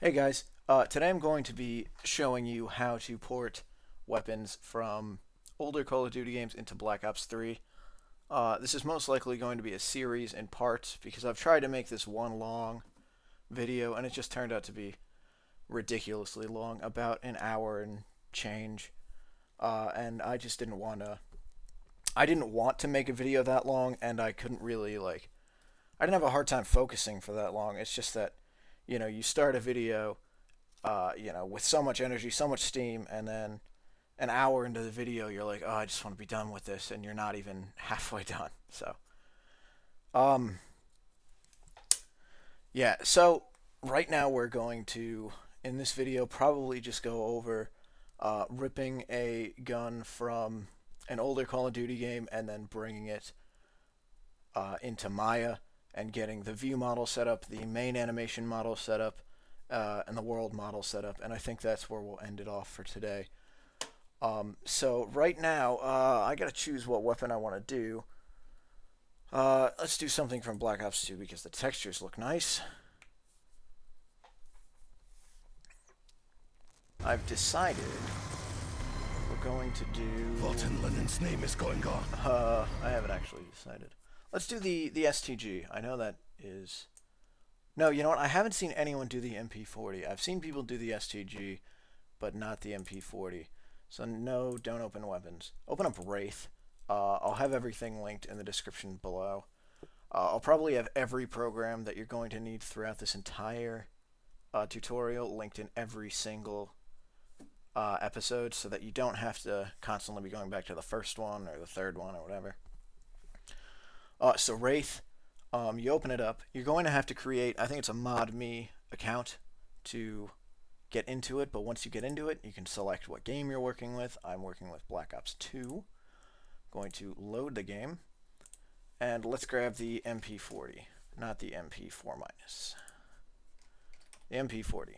Hey guys, today I'm going to be showing you how to port weapons from older Call of Duty games into Black Ops 3. This is most likely going to be a series in parts because I've tried to make this one long video and it just turned out to be ridiculously long, about an hour and change. And I just didn't want to. I didn't want to make a video that long, and I couldn't really I didn't have a hard time focusing for that long. It's just that, you start a video with so much energy, so much steam, and then an hour into the video, you're like, oh, I just want to be done with this, and you're not even halfway done. So, um, yeah. So right now we're going to, in this video, probably just go over ripping a gun from an older Call of Duty game and then bringing it into Maya and getting the view model set up, the main animation model set up, and the world model set up. And I think that's where we'll end it off for today. So right now, I gotta choose what weapon I want to do. Let's do something from Black Ops 2 because the textures look nice. I've decided we're going to do... What in Lenin's name is going on? I haven't actually decided. Let's do the STG. I know that is... No, you know what? I haven't seen anyone do the MP40. I've seen people do the STG, but not the MP40. So no, don't open weapons. Open up Wraith. I'll have everything linked in the description below. I'll probably have every program that you're going to need throughout this entire tutorial linked in every single episode so that you don't have to constantly be going back to the first one or the third one or whatever. So Wraith, you open it up. You're going to have to create, I think it's a ModMe account to get into it, but once you get into it, you can select what game you're working with. I'm working with Black Ops 2. Going to load the game, and let's grab the MP40, not the MP4 minus. The MP40.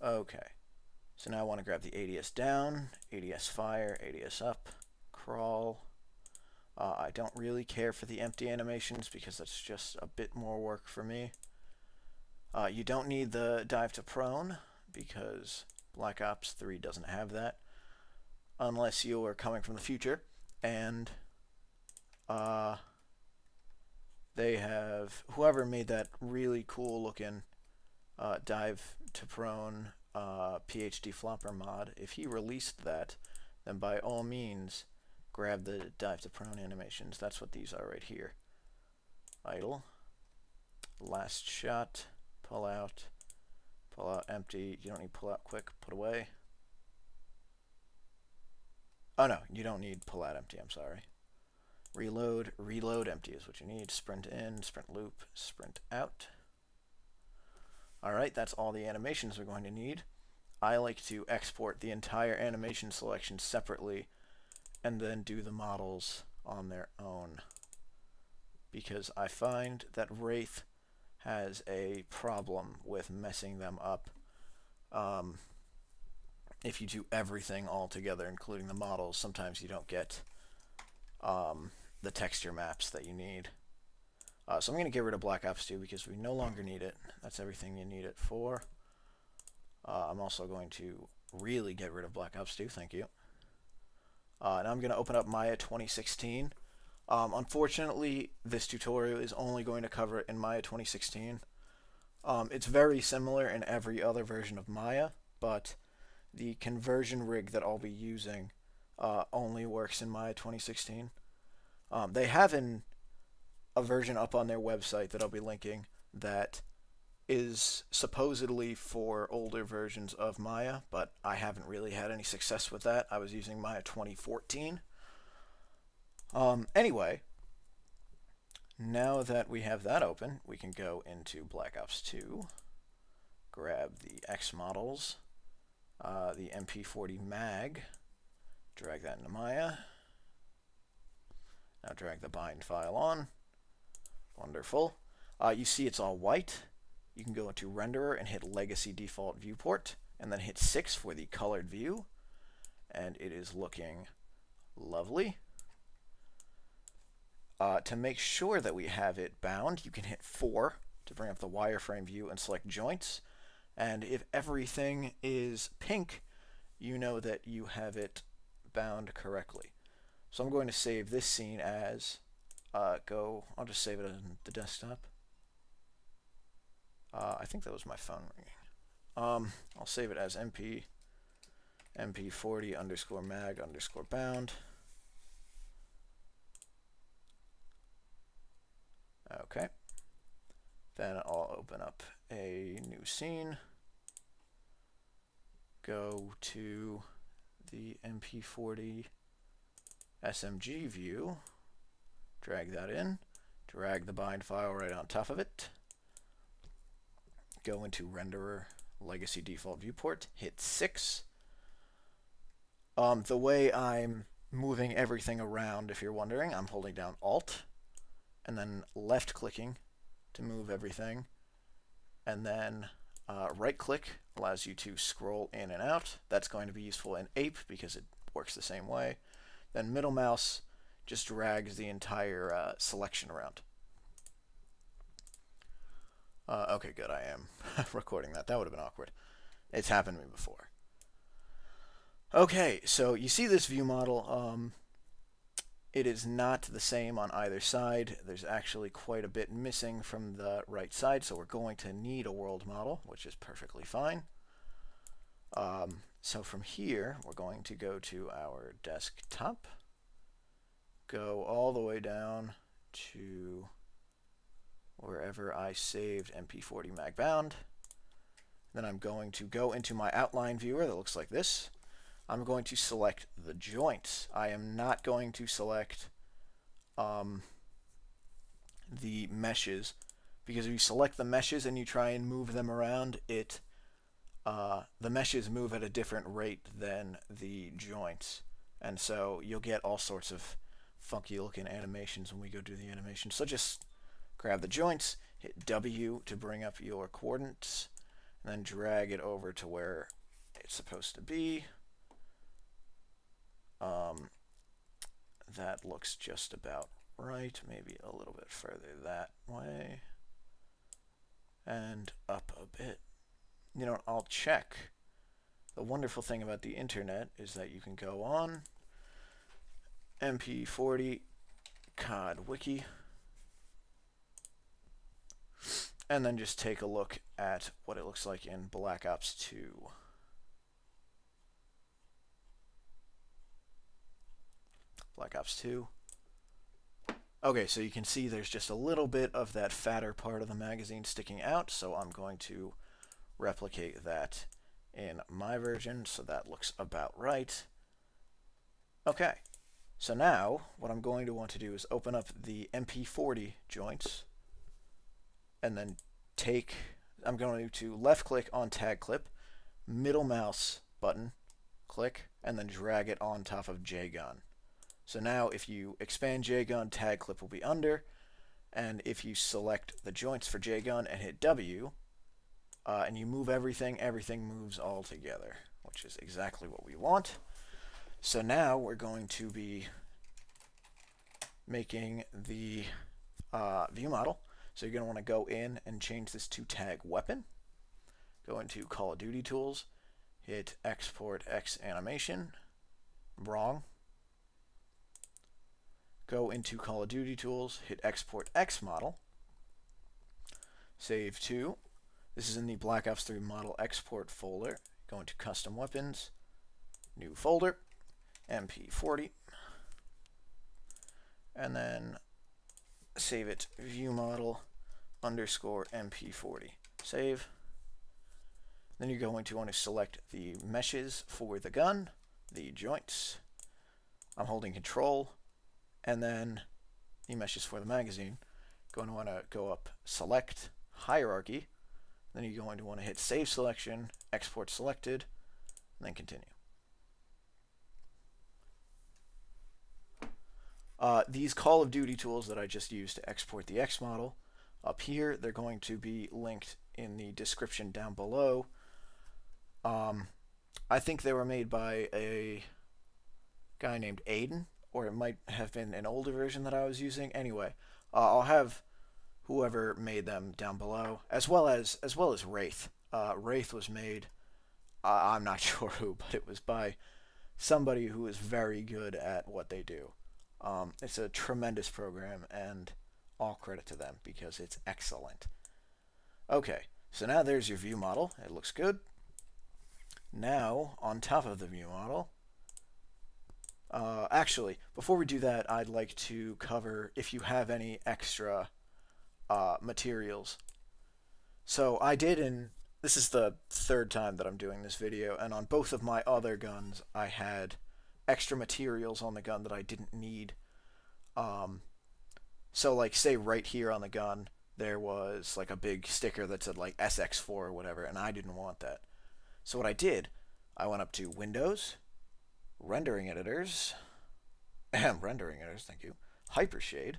Okay, so now I want to grab the ADS down, ADS fire, ADS up, crawl. I don't really care for the empty animations because that's just a bit more work for me. You don't need the dive to prone because Black Ops 3 doesn't have that unless you are coming from the future, and they have, whoever made that really cool looking dive to prone PhD flopper mod, if he released that, then by all means grab the dive to prone animations. That's what these are right here. Idle, last shot, pull out empty. You don't need pull out quick, put away. Oh no, you don't need pull out empty, I'm sorry. Reload empty is what you need. Sprint in, sprint loop, sprint out. Alright, that's all the animations we're going to need. I like to export the entire animation selection separately and then do the models on their own, because I find that Wraith has a problem with messing them up if you do everything all together, including the models. Sometimes you don't get the texture maps that you need. So I'm going to get rid of Black Ops 2 because we no longer need it. That's everything you need it for. I'm also going to really get rid of Black Ops 2, thank you. Now I'm going to open up Maya 2016. Unfortunately, this tutorial is only going to cover it in Maya 2016. It's very similar in every other version of Maya, but the conversion rig that I'll be using only works in Maya 2016. They have a version up on their website that I'll be linking that is supposedly for older versions of Maya, but I haven't really had any success with that. I was using Maya 2014. Anyway, now that we have that open, we can go into Black Ops 2, grab the X models, the MP40 mag, drag that into Maya. Now drag the bind file on. Wonderful. You see it's all white. You can go into Renderer and hit Legacy Default Viewport, and then hit 6 for the colored view, and it is looking lovely. To make sure that we have it bound, you can hit 4 to bring up the wireframe view and select joints, And if everything is pink, you know that you have it bound correctly. So I'm going to save this scene as I'll just save it on the desktop. I think that was my phone ringing. I'll save it as mp40 underscore mag underscore bound. Okay. Then I'll open up a new scene. Go to the mp40 SMG view. Drag that in. Drag the bind file right on top of it. Go into renderer legacy default viewport. Hit 6. The way I'm moving everything around, if you're wondering, I'm holding down Alt and then left clicking to move everything, and then right click allows you to scroll in and out. That's going to be useful in Ape because it works the same way. Then middle mouse just drags the entire selection around. Okay, good, I am recording that. That would have been awkward. It's happened to me before. Okay, so you see this view model. It is not the same on either side. There's actually quite a bit missing from the right side, so we're going to need a world model, which is perfectly fine. So from here, we're going to go to our desktop, go all the way down to wherever I saved mp40 mag bound. Then I'm going to go into my outline viewer that looks like this. I'm going to select the joints. I am not going to select the meshes, because if you select the meshes and you try and move them around, the meshes move at a different rate than the joints, and so you'll get all sorts of funky looking animations when we go do the animation. So just grab the joints, hit W to bring up your coordinates, and then drag it over to where it's supposed to be. That looks just about right, maybe a little bit further that way, and up a bit. You know, I'll check. The wonderful thing about the internet is that you can go on mp40 COD wiki and then just take a look at what it looks like in Black Ops 2. Black Ops 2. Okay, so you can see there's just a little bit of that fatter part of the magazine sticking out, so I'm going to replicate that in my version, so that looks about right. Okay, so now what I'm going to want to do is open up the mp40 joints, and then I'm going to left click on tag clip, middle mouse button, click, and then drag it on top of JGun. So now if you expand JGun, tag clip will be under, and if you select the joints for JGun and hit W, and you move everything, everything moves all together, which is exactly what we want. So now we're going to be making the view model. So you're going to want to go in and change this to tag weapon. Go into Call of Duty tools, hit Export X Animation. Wrong. Go into Call of Duty tools, hit Export X Model. Save to. This is in the Black Ops 3 model export folder. Go into Custom Weapons, new folder, mp40, and then save it view model underscore mp40. Save. Then you're going to want to select the meshes for the gun, the joints. I'm holding Control, and then the meshes for the magazine. Going to want to go up, select hierarchy. Then you're going to want to hit Save Selection, Export Selected, and then Continue. These Call of Duty tools that I just used to export the X model, up here, they're going to be linked in the description down below. I think they were made by a guy named Aiden, or it might have been an older version that I was using. Anyway, I'll have whoever made them down below, as well as Wraith. Wraith was made. I'm not sure who, but it was by somebody who is very good at what they do. It's a tremendous program, and all credit to them because it's excellent. Okay, so now there's your view model. It looks good. Now, on top of the view model, actually, before we do that, I'd like to cover if you have any extra materials. So I did this is the third time that I'm doing this video, and on both of my other guns, I had extra materials on the gun that I didn't need. So like, say right here on the gun, there was like a big sticker that said like SX4 or whatever, and I didn't want that. So what I did, I went up to Windows, Rendering Editors, Rendering Editors, thank you, Hypershade,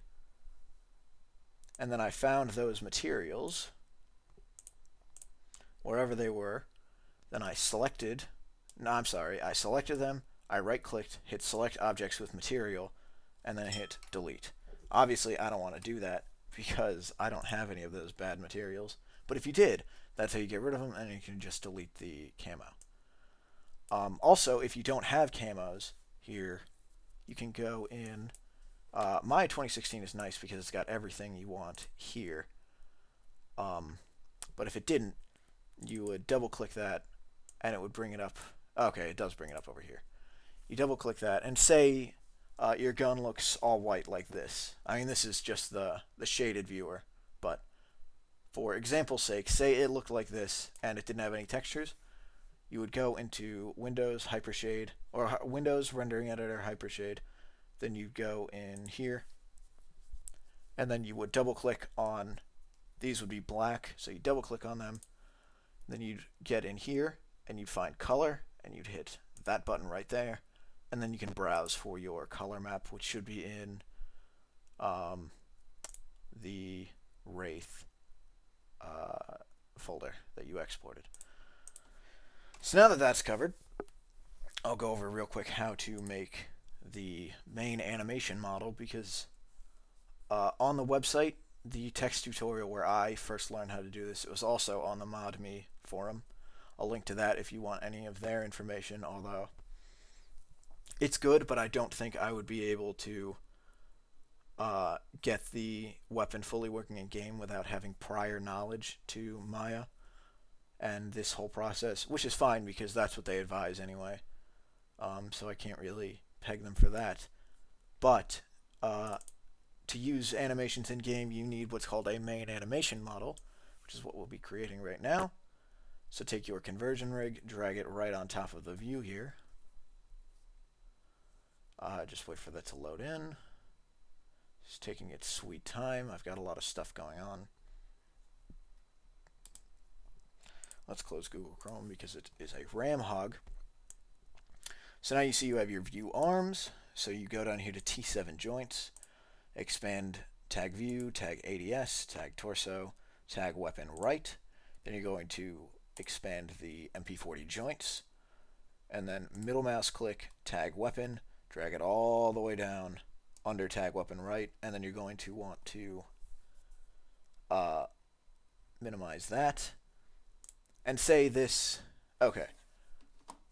and then I found those materials wherever they were. Then I selected, no, I'm sorry, I selected them, I right-clicked, hit Select Objects with Material, and then hit Delete. Obviously, I don't want to do that because I don't have any of those bad materials. But if you did, that's how you get rid of them, and you can just delete the camo. Also, if you don't have camos here, you can go in. My 2016 is nice because it's got everything you want here. But if it didn't, you would double-click that, and it would bring it up. Okay, it does bring it up over here. You double-click that, and say your gun looks all white like this. I mean, this is just the shaded viewer, but for example's sake, say it looked like this and it didn't have any textures. You would go into Windows Hypershade, or Windows Rendering Editor Hypershade. Then you'd go in here, and then you would double-click on, these would be black, so you double-click on them. Then you'd get in here, and you'd find color, and you'd hit that button right there. And then you can browse for your color map, which should be in the Wraith folder that you exported. So now that that's covered, I'll go over real quick how to make the main animation model, because on the website, the text tutorial where I first learned how to do this, it was also on the ModMe forum. I'll link to that if you want any of their information, although it's good, but I don't think I would be able to get the weapon fully working in game without having prior knowledge to Maya and this whole process, which is fine because that's what they advise anyway. So I can't really peg them for that. But to use animations in game, you need what's called a main animation model, which is what we'll be creating right now. So take your conversion rig, drag it right on top of the view here. Just wait for that to load in. It's taking its sweet time. I've got a lot of stuff going on. Let's close Google Chrome because it is a RAM hog. So now you see you have your view arms. So you go down here to T7 joints, expand tag view, tag ADS, tag torso, tag weapon right. Then you're going to expand the MP40 joints, and then middle mouse click tag weapon, drag it all the way down under tag weapon right, and then you're going to want to minimize that and say this. Okay,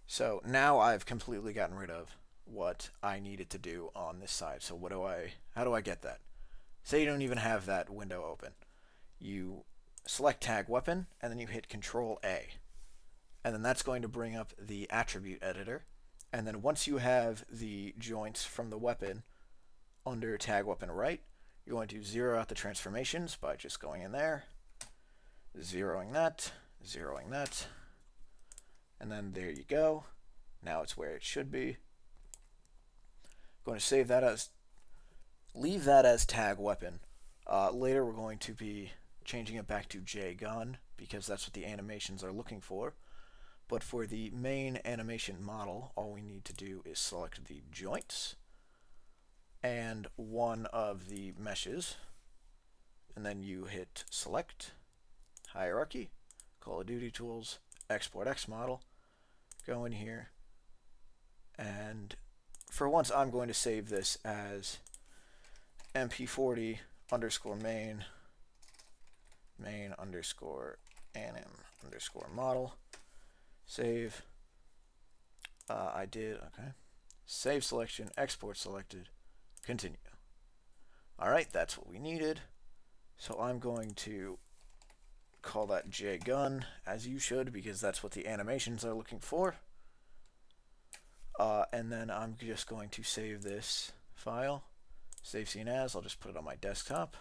so now I've completely gotten rid of what I needed to do on this side. So how do I get that? Say you don't even have that window open. You select tag weapon, and then you hit Control A, and then that's going to bring up the attribute editor. And then once you have the joints from the weapon under tag weapon right, you're going to zero out the transformations by just going in there, zeroing that, and then there you go. Now it's where it should be. Going to save that as, leave that as tag weapon. Later we're going to be changing it back to JGun because that's what the animations are looking for. But for the main animation model, all we need to do is select the joints and one of the meshes, and then you hit select, hierarchy, Call of Duty tools, export X model, go in here, and for once I'm going to save this as MP40 underscore main underscore anim. underscore model. Save. I did, okay. Save selection, export selected, continue. All right, that's what we needed. So I'm going to call that JGun, as you should, because that's what the animations are looking for. And then I'm just going to save this file, save scene as, I'll just put it on my desktop,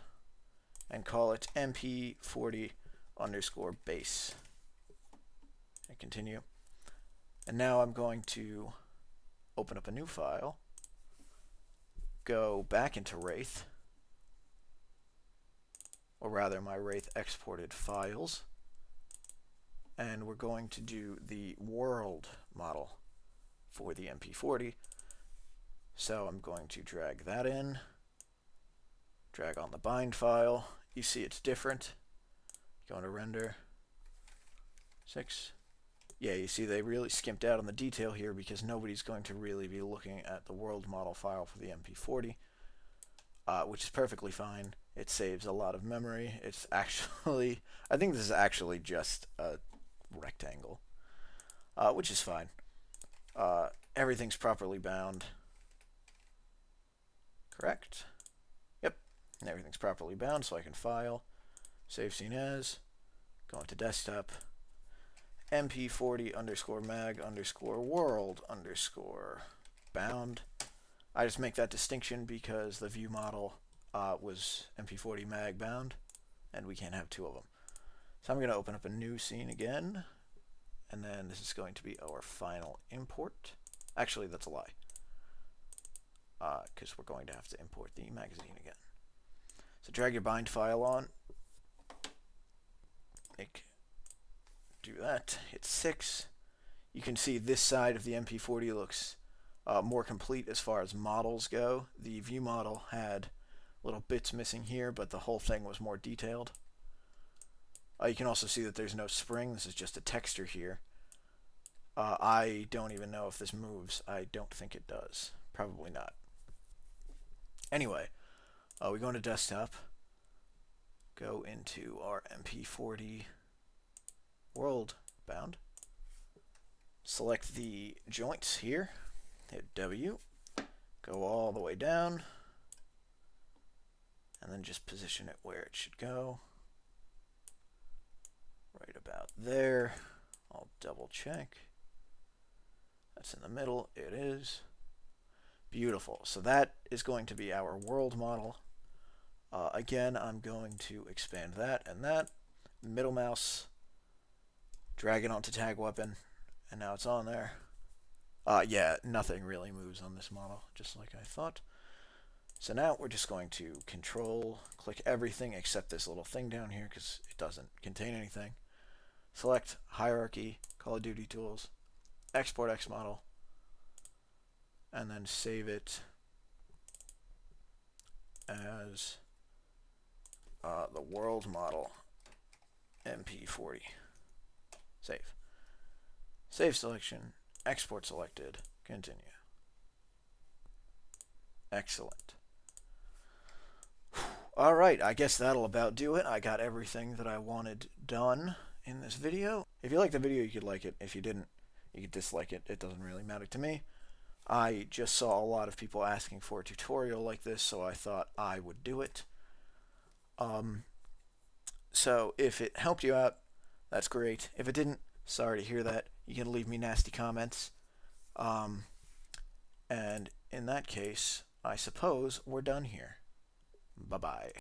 and call it mp40 underscore base. And continue. And now I'm going to open up a new file, go back into Wraith, or rather my Wraith exported files, and we're going to do the world model for the MP40. So I'm going to drag that in, drag on the bind file. You see it's different. Go into render, 6. Yeah, you see they really skimped out on the detail here because nobody's going to really be looking at the world model file for the MP40, which is perfectly fine. It saves a lot of memory. It's actually, I think this is actually just a rectangle, which is fine. Everything's properly bound. Correct? Yep. And everything's properly bound, so I can file, save scene as, go into desktop, mp40 underscore mag underscore world underscore bound. I just make that distinction because the view model was mp40 mag bound, and we can't have two of them. So I'm going to open up a new scene again, and then this is going to be our final import. Actually, that's a lie, because we're going to have to import the magazine again. So drag your bind file on, do that, hit 6. You can see this side of the MP40 looks more complete as far as models go. The view model had little bits missing here, but the whole thing was more detailed. You can also see that there's no spring. This is just a texture here. I don't even know if this moves. I don't think it does. Probably not. Anyway, we go into desktop, go into our MP40 world bound, select the joints here, hit W, go all the way down, and then just position it where it should go. Right about there. I'll double check. That's in the middle. It is. Beautiful. So that is going to be our world model. Again, I'm going to expand that and that. Middle mouse, drag it onto tag weapon, and now it's on there. Yeah, nothing really moves on this model, just like I thought. So now we're just going to control, click everything except this little thing down here because it doesn't contain anything. Select hierarchy, Call of Duty tools, export X model, and then save it as the world model MP40. Save. Save selection, export selected, continue. Excellent. Alright, I guess that'll about do it. I got everything that I wanted done in this video. If you liked the video, you could like it. If you didn't, you could dislike it. It doesn't really matter to me. I just saw a lot of people asking for a tutorial like this, so I thought I would do it. So if it helped you out, that's great. If it didn't, sorry to hear that. You can leave me nasty comments. And in that case, I suppose we're done here. Bye-bye.